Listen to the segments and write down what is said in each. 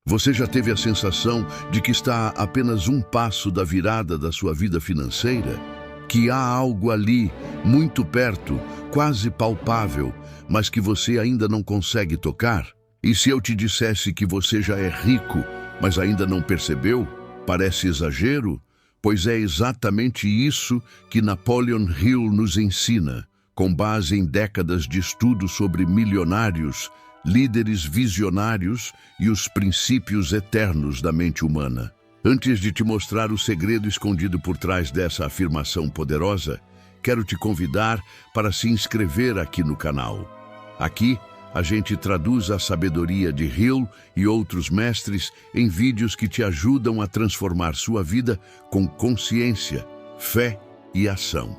Você já teve a sensação de que está a apenas um passo da virada da sua vida financeira? Que há algo ali, muito perto, quase palpável, mas que você ainda não consegue tocar? E se eu te dissesse que você já é rico, mas ainda não percebeu? Parece exagero? Pois é exatamente isso que Napoleon Hill nos ensina, com base em décadas de estudo sobre milionários, líderes visionários e os princípios eternos da mente humana. Antes de te mostrar o segredo escondido por trás dessa afirmação poderosa, quero te convidar para se inscrever aqui no canal. Aqui, a gente traduz a sabedoria de Hill e outros mestres em vídeos que te ajudam a transformar sua vida com consciência, fé e ação.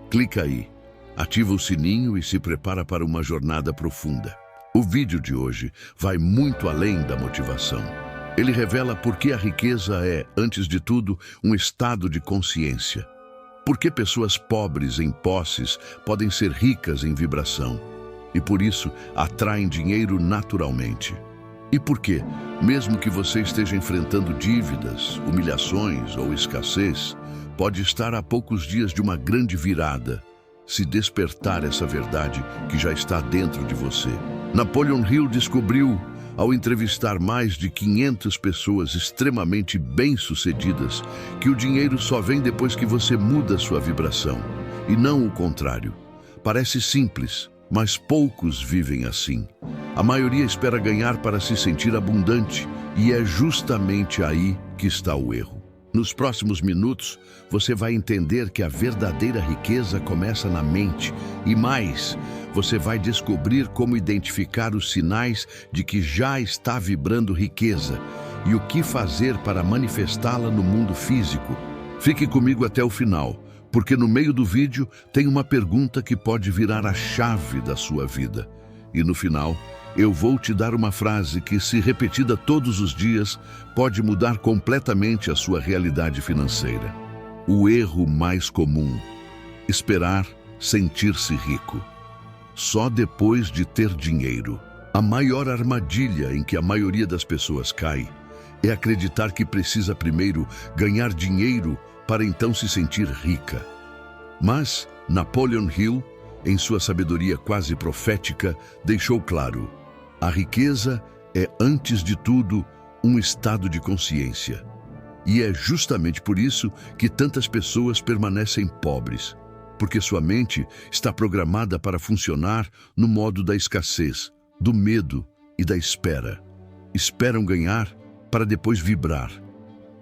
Clica aí, ativa o sininho e se prepara para uma jornada profunda. O vídeo de hoje vai muito além da motivação. Ele revela por que a riqueza é, antes de tudo, um estado de consciência. Por que pessoas pobres em posses podem ser ricas em vibração e, por isso, atraem dinheiro naturalmente. E por que, mesmo que você esteja enfrentando dívidas, humilhações ou escassez, pode estar a poucos dias de uma grande virada, se despertar essa verdade que já está dentro de você. Napoleon Hill descobriu, ao entrevistar mais de 500 pessoas extremamente bem-sucedidas, que o dinheiro só vem depois que você muda sua vibração, e não o contrário. Parece simples, mas poucos vivem assim. A maioria espera ganhar para se sentir abundante, e é justamente aí que está o erro. Nos próximos minutos, você vai entender que a verdadeira riqueza começa na mente, e mais, você vai descobrir como identificar os sinais de que já está vibrando riqueza e o que fazer para manifestá-la no mundo físico. Fique comigo até o final, porque no meio do vídeo tem uma pergunta que pode virar a chave da sua vida. E no final, eu vou te dar uma frase que, se repetida todos os dias, pode mudar completamente a sua realidade financeira. O erro mais comum: esperar sentir-se rico. Só depois de ter dinheiro. A maior armadilha em que a maioria das pessoas cai é acreditar que precisa primeiro ganhar dinheiro para então se sentir rica. Mas Napoleon Hill, em sua sabedoria quase profética, deixou claro: a riqueza é, antes de tudo, um estado de consciência. E é justamente por isso que tantas pessoas permanecem pobres, porque sua mente está programada para funcionar no modo da escassez, do medo e da espera. Esperam ganhar para depois vibrar.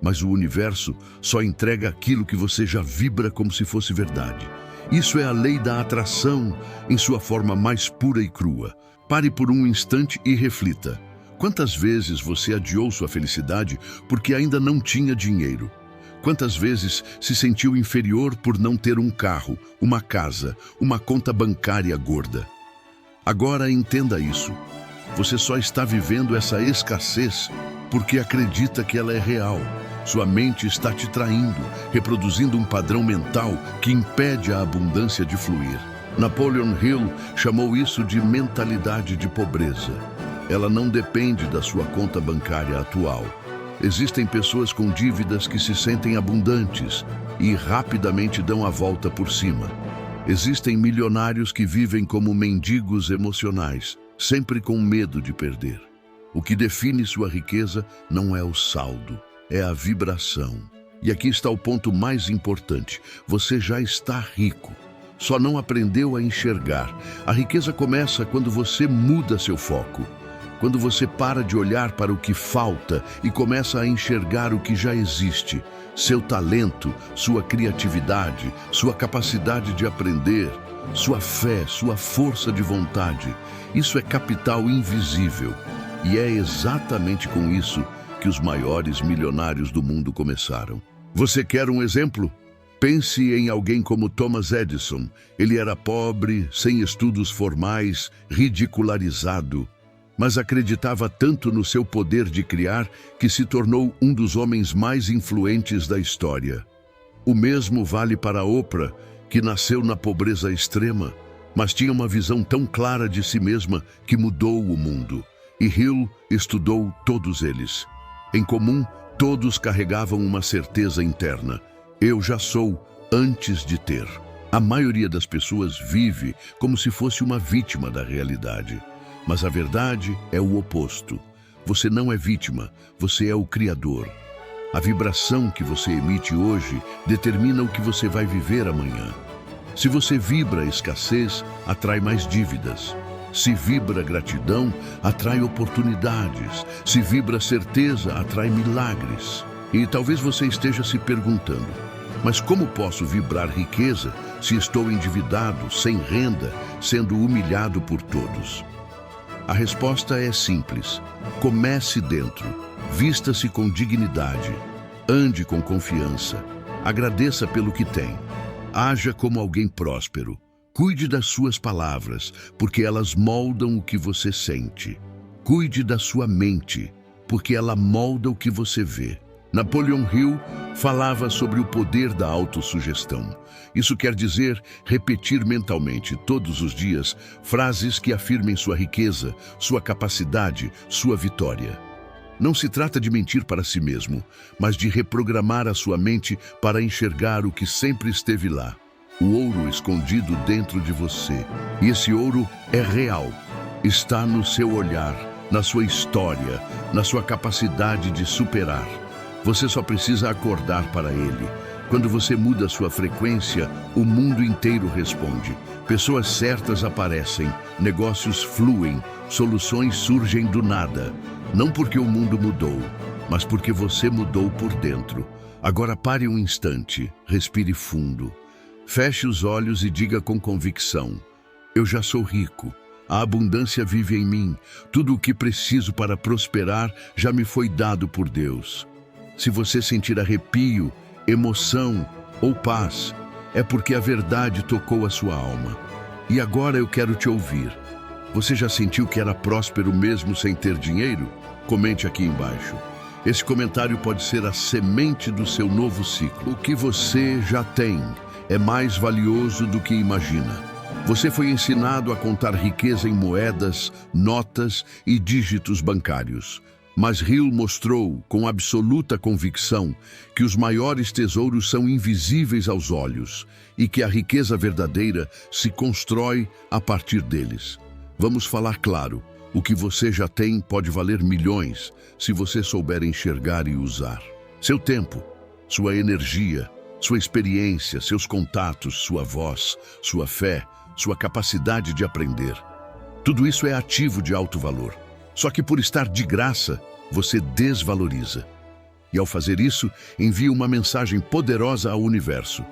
Mas o universo só entrega aquilo que você já vibra como se fosse verdade. Isso é a lei da atração em sua forma mais pura e crua. Pare por um instante e reflita. Quantas vezes você adiou sua felicidade porque ainda não tinha dinheiro? Quantas vezes se sentiu inferior por não ter um carro, uma casa, uma conta bancária gorda? Agora entenda isso. Você só está vivendo essa escassez porque acredita que ela é real. Sua mente está te traindo, reproduzindo um padrão mental que impede a abundância de fluir. Napoleon Hill chamou isso de mentalidade de pobreza. Ela não depende da sua conta bancária atual. Existem pessoas com dívidas que se sentem abundantes e rapidamente dão a volta por cima. Existem milionários que vivem como mendigos emocionais, sempre com medo de perder. O que define sua riqueza não é o saldo, é a vibração. E aqui está o ponto mais importante: você já está rico. Só não aprendeu a enxergar. A riqueza começa quando você muda seu foco. Quando você para de olhar para o que falta e começa a enxergar o que já existe, seu talento, sua criatividade, sua capacidade de aprender, sua fé, sua força de vontade. Isso é capital invisível. E é exatamente com isso que os maiores milionários do mundo começaram. Você quer um exemplo? Pense em alguém como Thomas Edison. Ele era pobre, sem estudos formais, ridicularizado, mas acreditava tanto no seu poder de criar que se tornou um dos homens mais influentes da história. O mesmo vale para Oprah, que nasceu na pobreza extrema, mas tinha uma visão tão clara de si mesma que mudou o mundo. E Hill estudou todos eles. Em comum, todos carregavam uma certeza interna: eu já sou antes de ter. A maioria das pessoas vive como se fosse uma vítima da realidade. Mas a verdade é o oposto. Você não é vítima, você é o criador. A vibração que você emite hoje determina o que você vai viver amanhã. Se você vibra escassez, atrai mais dívidas. Se vibra gratidão, atrai oportunidades. Se vibra certeza, atrai milagres. E talvez você esteja se perguntando: mas como posso vibrar riqueza se estou endividado, sem renda, sendo humilhado por todos? A resposta é simples. Comece dentro. Vista-se com dignidade. Ande com confiança. Agradeça pelo que tem. Haja como alguém próspero. Cuide das suas palavras, porque elas moldam o que você sente. Cuide da sua mente, porque ela molda o que você vê. Napoleon Hill falava sobre o poder da autossugestão. Isso quer dizer repetir mentalmente, todos os dias, frases que afirmem sua riqueza, sua capacidade, sua vitória. Não se trata de mentir para si mesmo, mas de reprogramar a sua mente para enxergar o que sempre esteve lá. O ouro escondido dentro de você. E esse ouro é real. Está no seu olhar, na sua história, na sua capacidade de superar. Você só precisa acordar para ele. Quando você muda sua frequência, o mundo inteiro responde. Pessoas certas aparecem, negócios fluem, soluções surgem do nada. Não porque o mundo mudou, mas porque você mudou por dentro. Agora pare um instante, respire fundo. Feche os olhos e diga com convicção: eu já sou rico. A abundância vive em mim. Tudo o que preciso para prosperar já me foi dado por Deus. Se você sentir arrepio, emoção ou paz, é porque a verdade tocou a sua alma. E agora eu quero te ouvir. Você já sentiu que era próspero mesmo sem ter dinheiro? Comente aqui embaixo. Esse comentário pode ser a semente do seu novo ciclo. O que você já tem é mais valioso do que imagina. Você foi ensinado a contar riqueza em moedas, notas e dígitos bancários. Mas Hill mostrou, com absoluta convicção, que os maiores tesouros são invisíveis aos olhos e que a riqueza verdadeira se constrói a partir deles. Vamos falar claro, o que você já tem pode valer milhões se você souber enxergar e usar. Seu tempo, sua energia, sua experiência, seus contatos, sua voz, sua fé, sua capacidade de aprender. Tudo isso é ativo de alto valor. Só que por estar de graça, você desvaloriza. E ao fazer isso, envia uma mensagem poderosa ao universo: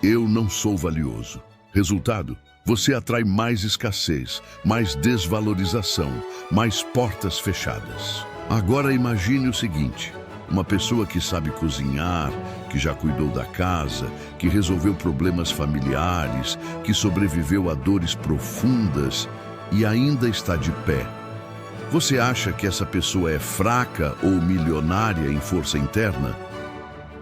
eu não sou valioso. Resultado, você atrai mais escassez, mais desvalorização, mais portas fechadas. Agora imagine o seguinte: uma pessoa que sabe cozinhar, que já cuidou da casa, que resolveu problemas familiares, que sobreviveu a dores profundas e ainda está de pé. Você acha que essa pessoa é fraca ou milionária em força interna?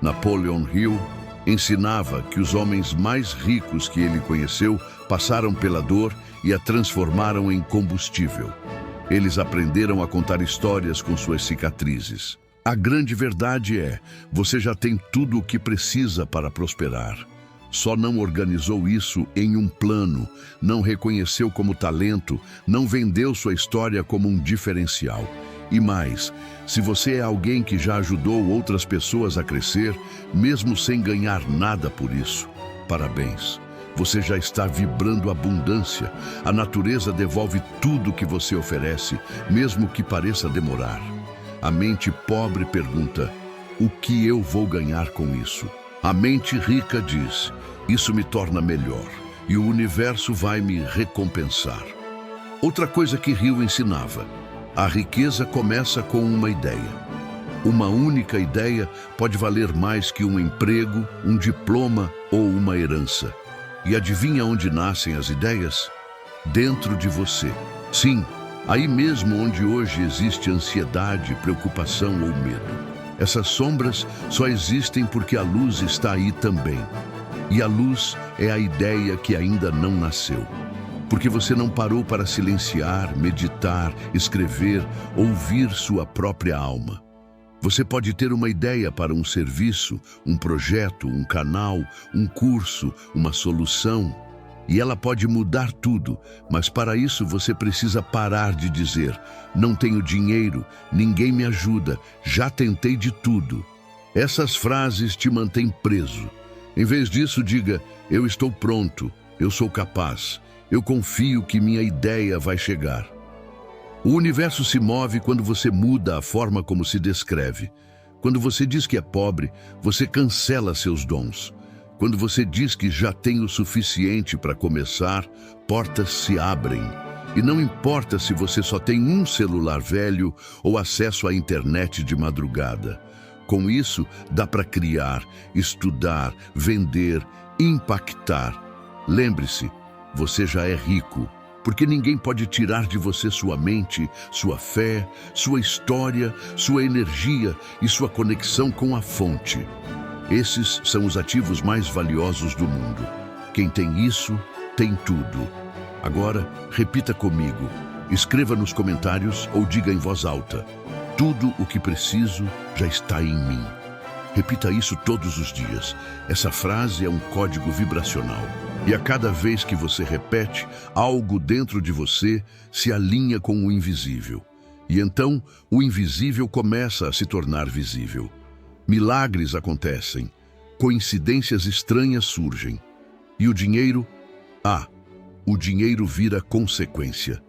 Napoleon Hill ensinava que os homens mais ricos que ele conheceu passaram pela dor e a transformaram em combustível. Eles aprenderam a contar histórias com suas cicatrizes. A grande verdade é, você já tem tudo o que precisa para prosperar. Só não organizou isso em um plano, não reconheceu como talento, não vendeu sua história como um diferencial. E mais, se você é alguém que já ajudou outras pessoas a crescer, mesmo sem ganhar nada por isso, parabéns. Você já está vibrando abundância. A natureza devolve tudo que você oferece, mesmo que pareça demorar. A mente pobre pergunta: o que eu vou ganhar com isso? A mente rica diz: isso me torna melhor e o universo vai me recompensar. Outra coisa que Hill ensinava: a riqueza começa com uma ideia. Uma única ideia pode valer mais que um emprego, um diploma ou uma herança. E adivinha onde nascem as ideias? Dentro de você. Sim, aí mesmo onde hoje existe ansiedade, preocupação ou medo. Essas sombras só existem porque a luz está aí também. E a luz é a ideia que ainda não nasceu. porque você não parou para silenciar, meditar, escrever, ouvir sua própria alma. Você pode ter uma ideia para um serviço, um projeto, um canal, um curso, uma solução, e ela pode mudar tudo, mas para isso você precisa parar de dizer: não tenho dinheiro, ninguém me ajuda, já tentei de tudo. Essas frases te mantêm preso. Em vez disso, diga: eu estou pronto, eu sou capaz, eu confio que minha ideia vai chegar. O universo se move quando você muda a forma como se descreve. Quando você diz que é pobre, você cancela seus dons. Quando você diz que já tem o suficiente para começar, portas se abrem. E não importa se você só tem um celular velho ou acesso à internet de madrugada. Com isso, dá para criar, estudar, vender, impactar. Lembre-se, você já é rico, porque ninguém pode tirar de você sua mente, sua fé, sua história, sua energia e sua conexão com a fonte. Esses são os ativos mais valiosos do mundo. Quem tem isso, tem tudo. Agora, repita comigo. Escreva nos comentários ou diga em voz alta: tudo o que preciso já está em mim. Repita isso todos os dias. Essa frase é um código vibracional. E a cada vez que você repete, algo dentro de você se alinha com o invisível. E então, o invisível começa a se tornar visível. Milagres acontecem, coincidências estranhas surgem. E o dinheiro? O dinheiro vira consequência.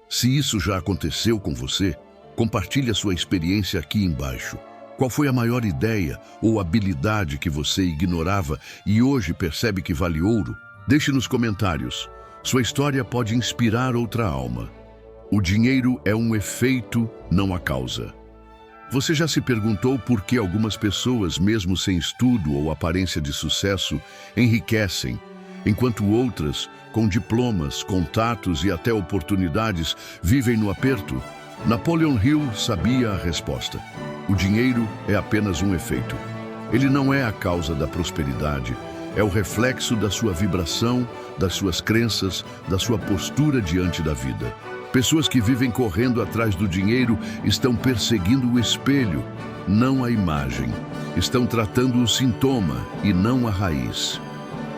Se isso já aconteceu com você, compartilhe a sua experiência aqui embaixo. Qual foi a maior ideia ou habilidade que você ignorava e hoje percebe que vale ouro? Deixe nos comentários. Sua história pode inspirar outra alma. O dinheiro é um efeito, não a causa. Você já se perguntou por que algumas pessoas, mesmo sem estudo ou aparência de sucesso, enriquecem, enquanto outras, com diplomas, contatos e até oportunidades, vivem no aperto? Napoleon Hill sabia a resposta. O dinheiro é apenas um efeito. Ele não é a causa da prosperidade, é o reflexo da sua vibração, das suas crenças, da sua postura diante da vida. Pessoas que vivem correndo atrás do dinheiro estão perseguindo o espelho, não a imagem. Estão tratando o sintoma e não a raiz.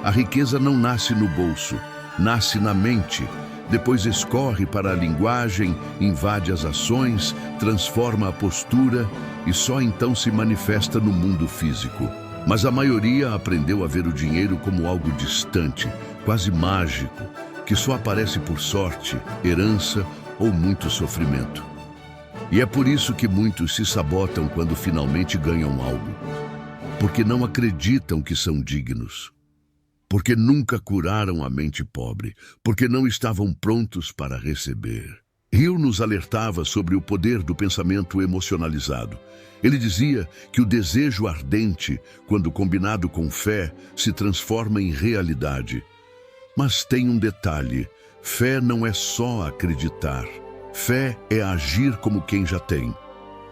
A riqueza não nasce no bolso, nasce na mente. Depois escorre para a linguagem, invade as ações, transforma a postura e só então se manifesta no mundo físico. Mas a maioria aprendeu a ver o dinheiro como algo distante, quase mágico, que só aparece por sorte, herança ou muito sofrimento. E é por isso que muitos se sabotam quando finalmente ganham algo. Porque não acreditam que são dignos. Porque nunca curaram a mente pobre. Porque não estavam prontos para receber. Hill nos alertava sobre o poder do pensamento emocionalizado. Ele dizia que o desejo ardente, quando combinado com fé, se transforma em realidade. Mas tem um detalhe: fé não é só acreditar. Fé é agir como quem já tem.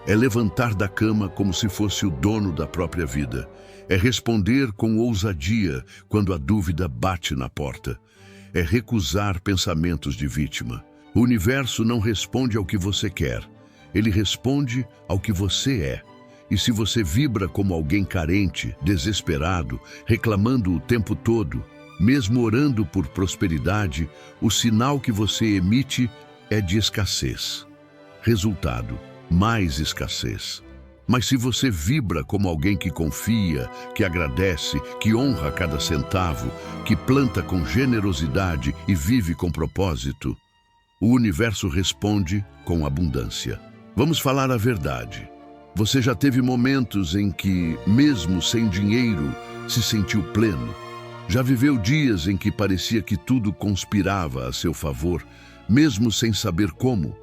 É levantar da cama como se fosse o dono da própria vida. É responder com ousadia quando a dúvida bate na porta. É recusar pensamentos de vítima. O universo não responde ao que você quer. Ele responde ao que você é. E se você vibra como alguém carente, desesperado, reclamando o tempo todo, mesmo orando por prosperidade, o sinal que você emite é de escassez. Resultado: mais escassez. Mas se você vibra como alguém que confia, que agradece, que honra cada centavo, que planta com generosidade e vive com propósito, o universo responde com abundância. Vamos falar a verdade. Você já teve momentos em que, mesmo sem dinheiro, se sentiu pleno? Já viveu dias em que parecia que tudo conspirava a seu favor, mesmo sem saber como?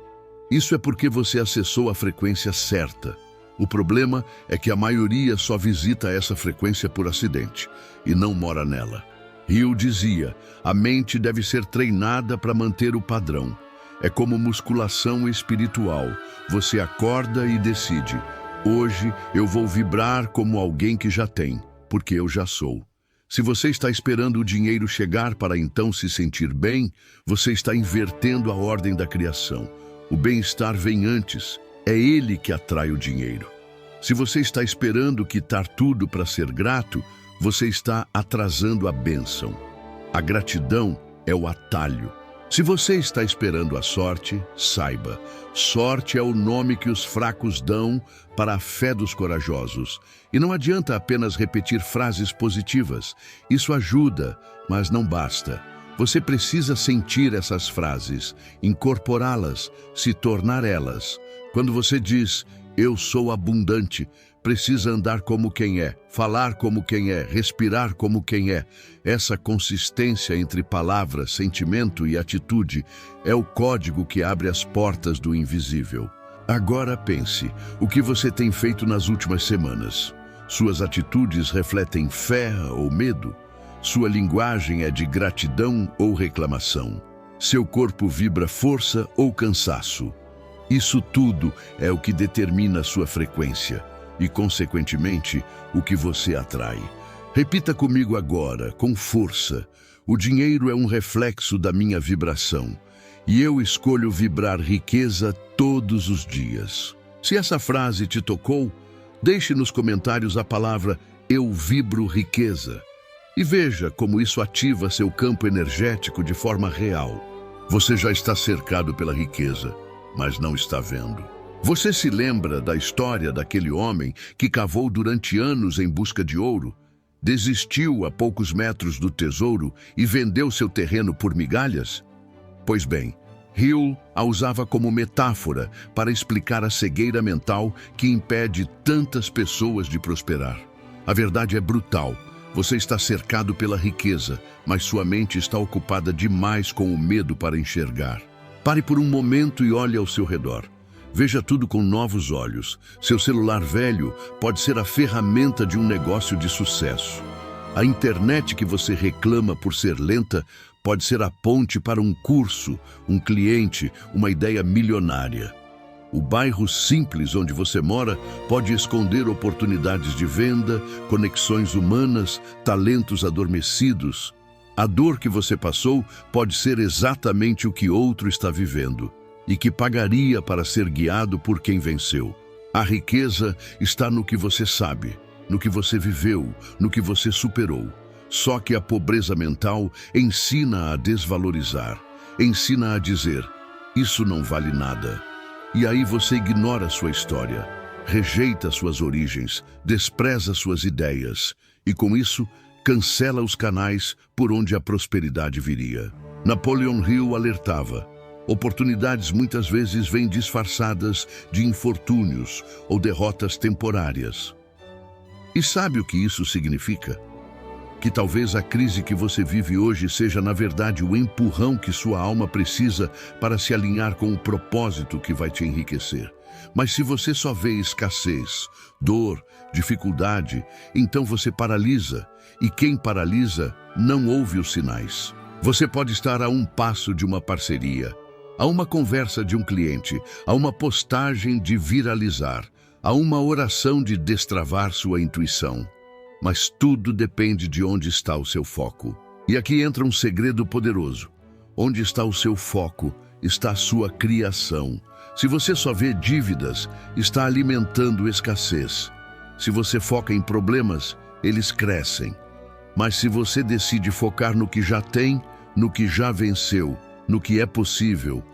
Isso é porque você acessou a frequência certa. O problema é que a maioria só visita essa frequência por acidente e não mora nela. Hill dizia: a mente deve ser treinada para manter o padrão. É como musculação espiritual. Você acorda e decide: hoje eu vou vibrar como alguém que já tem, porque eu já sou. Se você está esperando o dinheiro chegar para então se sentir bem, você está invertendo a ordem da criação. O bem-estar vem antes, é ele que atrai o dinheiro. Se você está esperando quitar tudo para ser grato, você está atrasando a bênção. A gratidão é o atalho. Se você está esperando a sorte, saiba, sorte é o nome que os fracos dão para a fé dos corajosos. E não adianta apenas repetir frases positivas. Isso ajuda, mas não basta. Você precisa sentir essas frases, incorporá-las, se tornar elas. Quando você diz, eu sou abundante, precisa andar como quem é, falar como quem é, respirar como quem é. Essa consistência entre palavra, sentimento e atitude é o código que abre as portas do invisível. Agora pense, o que você tem feito nas últimas semanas? Suas atitudes refletem fé ou medo? Sua linguagem é de gratidão ou reclamação? Seu corpo vibra força ou cansaço? Isso tudo é o que determina sua frequência e, consequentemente, o que você atrai. Repita comigo agora, com força. O dinheiro é um reflexo da minha vibração e eu escolho vibrar riqueza todos os dias. Se essa frase te tocou, deixe nos comentários a palavra eu vibro riqueza e veja como isso ativa seu campo energético de forma real. Você já está cercado pela riqueza, mas não está vendo. Você se lembra da história daquele homem que cavou durante anos em busca de ouro, desistiu a poucos metros do tesouro e vendeu seu terreno por migalhas? Pois bem, Hill a usava como metáfora para explicar a cegueira mental que impede tantas pessoas de prosperar. A verdade é brutal. Você está cercado pela riqueza, mas sua mente está ocupada demais com o medo para enxergar. Pare por um momento e olhe ao seu redor. Veja tudo com novos olhos. Seu celular velho pode ser a ferramenta de um negócio de sucesso. A internet que você reclama por ser lenta pode ser a ponte para um curso, um cliente, uma ideia milionária. O bairro simples onde você mora pode esconder oportunidades de venda, conexões humanas, talentos adormecidos. A dor que você passou pode ser exatamente o que outro está vivendo e que pagaria para ser guiado por quem venceu. A riqueza está no que você sabe, no que você viveu, no que você superou. Só que a pobreza mental ensina a desvalorizar, ensina a dizer, isso não vale nada. E aí você ignora sua história, rejeita suas origens, despreza suas ideias e com isso cancela os canais por onde a prosperidade viria. Napoleon Hill alertava, oportunidades muitas vezes vêm disfarçadas de infortúnios ou derrotas temporárias. E sabe o que isso significa? Que talvez a crise que você vive hoje seja, na verdade, o empurrão que sua alma precisa para se alinhar com o propósito que vai te enriquecer. Mas se você só vê escassez, dor, dificuldade, então você paralisa. E quem paralisa não ouve os sinais. Você pode estar a um passo de uma parceria, a uma conversa de um cliente, a uma postagem de viralizar, a uma oração de destravar sua intuição. Mas tudo depende de onde está o seu foco. E aqui entra um segredo poderoso. Onde está o seu foco, está a sua criação. Se você só vê dívidas, está alimentando escassez. Se você foca em problemas, eles crescem. Mas se você decide focar no que já tem, no que já venceu, no que é possível,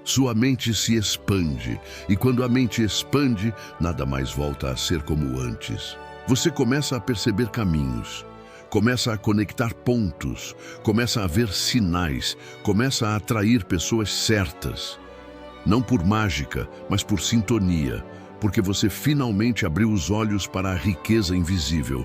sua mente se expande. E quando a mente expande, nada mais volta a ser como antes. Você começa a perceber caminhos, começa a conectar pontos, começa a ver sinais, começa a atrair pessoas certas. Não por mágica, mas por sintonia, porque você finalmente abriu os olhos para a riqueza invisível.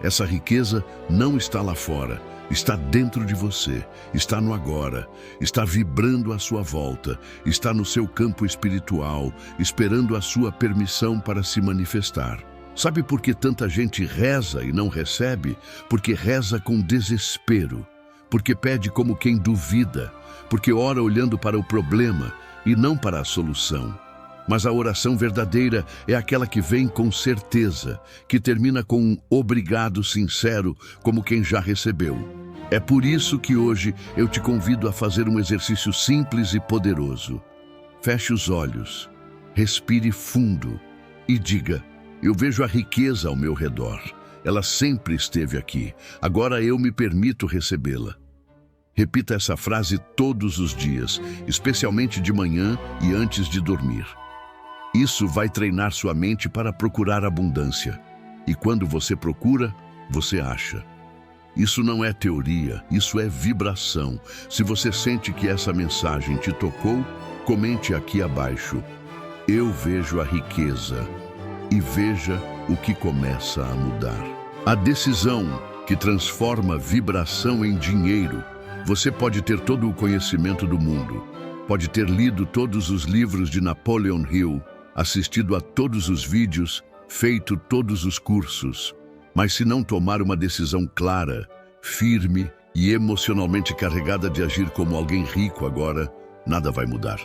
Essa riqueza não está lá fora, está dentro de você, está no agora, está vibrando à sua volta, está no seu campo espiritual, esperando a sua permissão para se manifestar. Sabe por que tanta gente reza e não recebe? Porque reza com desespero, porque pede como quem duvida, porque ora olhando para o problema e não para a solução. Mas a oração verdadeira é aquela que vem com certeza, que termina com um obrigado sincero, como quem já recebeu. É por isso que hoje eu te convido a fazer um exercício simples e poderoso. Feche os olhos, respire fundo e diga: eu vejo a riqueza ao meu redor. Ela sempre esteve aqui. Agora eu me permito recebê-la. Repita essa frase todos os dias, especialmente de manhã e antes de dormir. Isso vai treinar sua mente para procurar abundância. E quando você procura, você acha. Isso não é teoria, isso é vibração. Se você sente que essa mensagem te tocou, comente aqui abaixo: eu vejo a riqueza. E veja o que começa a mudar. A decisão que transforma vibração em dinheiro. Você pode ter todo o conhecimento do mundo, pode ter lido todos os livros de Napoleon Hill, assistido a todos os vídeos, feito todos os cursos, mas se não tomar uma decisão clara, firme e emocionalmente carregada de agir como alguém rico agora, nada vai mudar.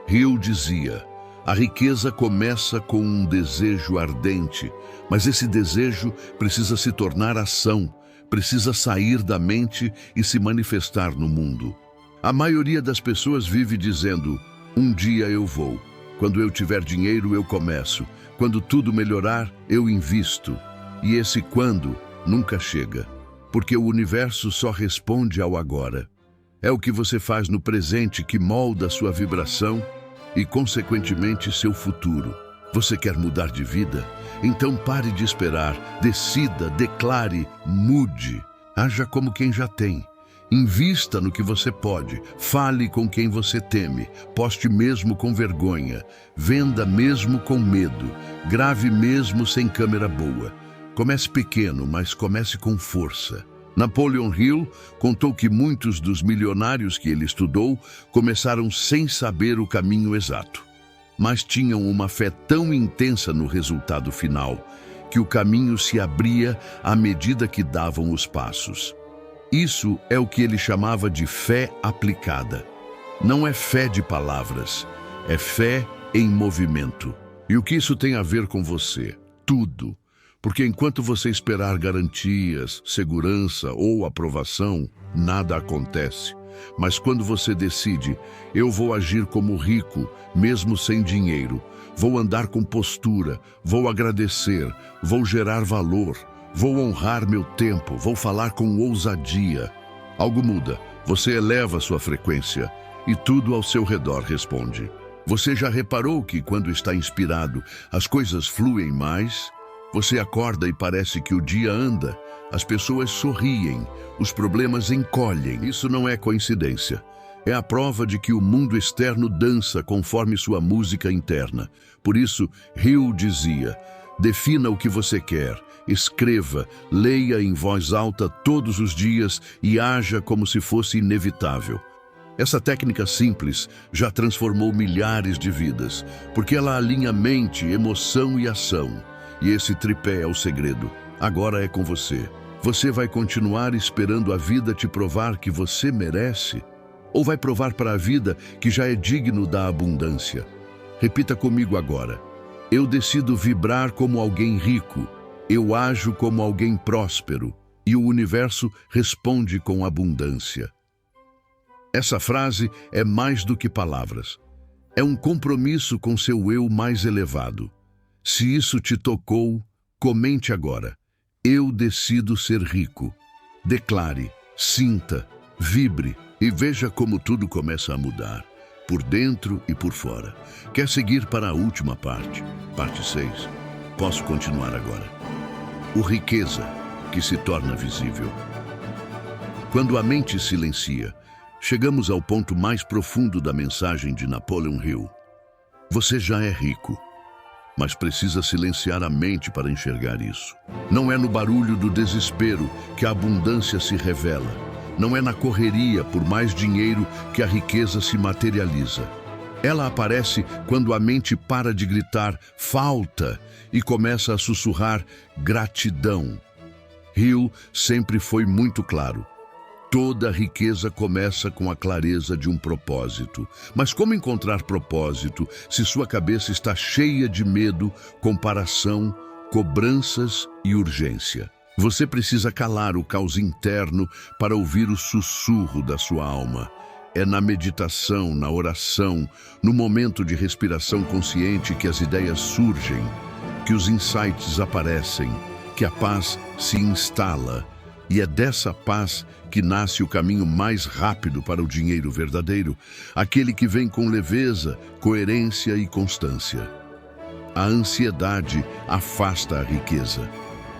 Hill dizia: a riqueza começa com um desejo ardente, mas esse desejo precisa se tornar ação, precisa sair da mente e se manifestar no mundo. A maioria das pessoas vive dizendo: um dia eu vou. Quando eu tiver dinheiro, eu começo. Quando tudo melhorar, eu invisto. E esse quando nunca chega, porque o universo só responde ao agora. É o que você faz no presente que molda sua vibração e, consequentemente, seu futuro. Você quer mudar de vida? Então pare de esperar, decida, declare, mude. Haja como quem já tem. Invista no que você pode, fale com quem você teme, poste mesmo com vergonha, venda mesmo com medo, grave mesmo sem câmera boa. Comece pequeno, mas comece com força. Napoleon Hill contou que muitos dos milionários que ele estudou começaram sem saber o caminho exato, mas tinham uma fé tão intensa no resultado final que o caminho se abria à medida que davam os passos. Isso é o que ele chamava de fé aplicada. Não é fé de palavras, é fé em movimento. E o que isso tem a ver com você? Tudo. Porque enquanto você esperar garantias, segurança ou aprovação, nada acontece. Mas quando você decide: eu vou agir como rico, mesmo sem dinheiro, vou andar com postura, vou agradecer, vou gerar valor, vou honrar meu tempo, vou falar com ousadia, algo muda, você eleva sua frequência e tudo ao seu redor responde. Você já reparou que quando está inspirado, as coisas fluem mais? Você acorda e parece que o dia anda, as pessoas sorriem, os problemas encolhem. Isso não é coincidência. É a prova de que o mundo externo dança conforme sua música interna. Por isso, Hill dizia: defina o que você quer, escreva, leia em voz alta todos os dias e haja como se fosse inevitável. Essa técnica simples já transformou milhares de vidas, porque ela alinha mente, emoção e ação. E esse tripé é o segredo. Agora é com você. Você vai continuar esperando a vida te provar que você merece? Ou vai provar para a vida que já é digno da abundância? Repita comigo agora: eu decido vibrar como alguém rico, eu ajo como alguém próspero, e o universo responde com abundância. Essa frase é mais do que palavras. É um compromisso com seu eu mais elevado. Se isso te tocou, comente agora: eu decido ser rico. Declare, sinta, vibre e veja como tudo começa a mudar, por dentro e por fora. Quer seguir para a última parte, parte 6? Posso continuar agora. O riqueza que se torna visível. Quando a mente silencia, chegamos ao ponto mais profundo da mensagem de Napoleon Hill. Você já é rico, mas precisa silenciar a mente para enxergar isso. Não é no barulho do desespero que a abundância se revela. Não é na correria por mais dinheiro que a riqueza se materializa. Ela aparece quando a mente para de gritar falta e começa a sussurrar gratidão. Hill sempre foi muito claro. Toda riqueza começa com a clareza de um propósito. Mas como encontrar propósito se sua cabeça está cheia de medo, comparação, cobranças e urgência? Você precisa calar o caos interno para ouvir o sussurro da sua alma. É na meditação, na oração, no momento de respiração consciente que as ideias surgem, que os insights aparecem, que a paz se instala. E é dessa paz que nasce o caminho mais rápido para o dinheiro verdadeiro, aquele que vem com leveza, coerência e constância. A ansiedade afasta a riqueza.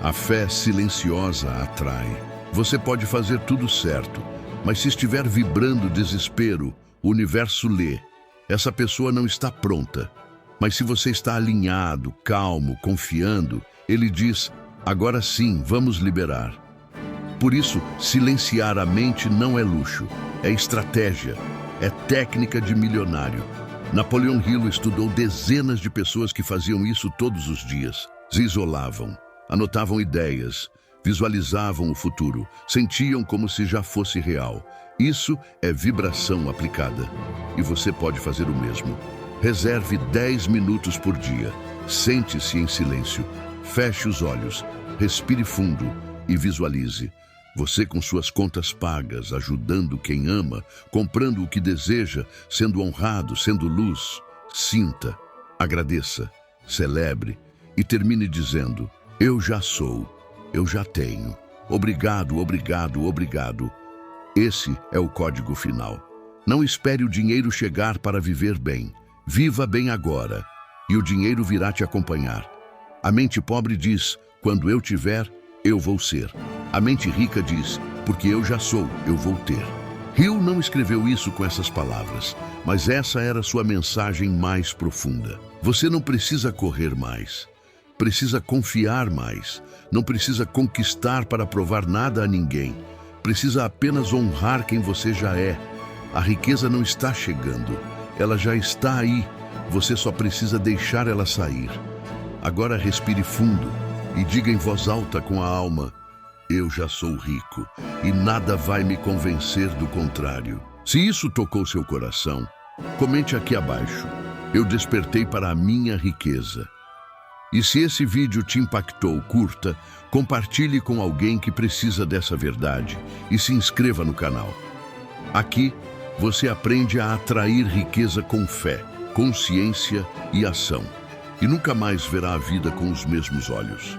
A fé silenciosa atrai. Você pode fazer tudo certo, mas se estiver vibrando desespero, o universo lê. Essa pessoa não está pronta. Mas se você está alinhado, calmo, confiando, ele diz: agora sim, vamos liberar. Por isso, silenciar a mente não é luxo, é estratégia, é técnica de milionário. Napoleão Hill estudou dezenas de pessoas que faziam isso todos os dias. Se isolavam, anotavam ideias, visualizavam o futuro, sentiam como se já fosse real. Isso é vibração aplicada. E você pode fazer o mesmo. Reserve 10 minutos por dia. Sente-se em silêncio. Feche os olhos, respire fundo e visualize. Você com suas contas pagas, ajudando quem ama, comprando o que deseja, sendo honrado, sendo luz. Sinta, agradeça, celebre e termine dizendo: eu já sou, eu já tenho. Obrigado, obrigado, obrigado. Esse é o código final. Não espere o dinheiro chegar para viver bem. Viva bem agora e o dinheiro virá te acompanhar. A mente pobre diz: quando eu tiver, eu vou ser. A mente rica diz: porque eu já sou, eu vou ter. Hill não escreveu isso com essas palavras, mas essa era sua mensagem mais profunda. Você não precisa correr mais. Precisa confiar mais. Não precisa conquistar para provar nada a ninguém. Precisa apenas honrar quem você já é. A riqueza não está chegando. Ela já está aí. Você só precisa deixar ela sair. Agora respire fundo e diga em voz alta com a alma: eu já sou rico e nada vai me convencer do contrário. Se isso tocou seu coração, comente aqui abaixo: eu despertei para a minha riqueza. E se esse vídeo te impactou, curta, compartilhe com alguém que precisa dessa verdade e se inscreva no canal. Aqui, você aprende a atrair riqueza com fé, consciência e ação. E nunca mais verá a vida com os mesmos olhos.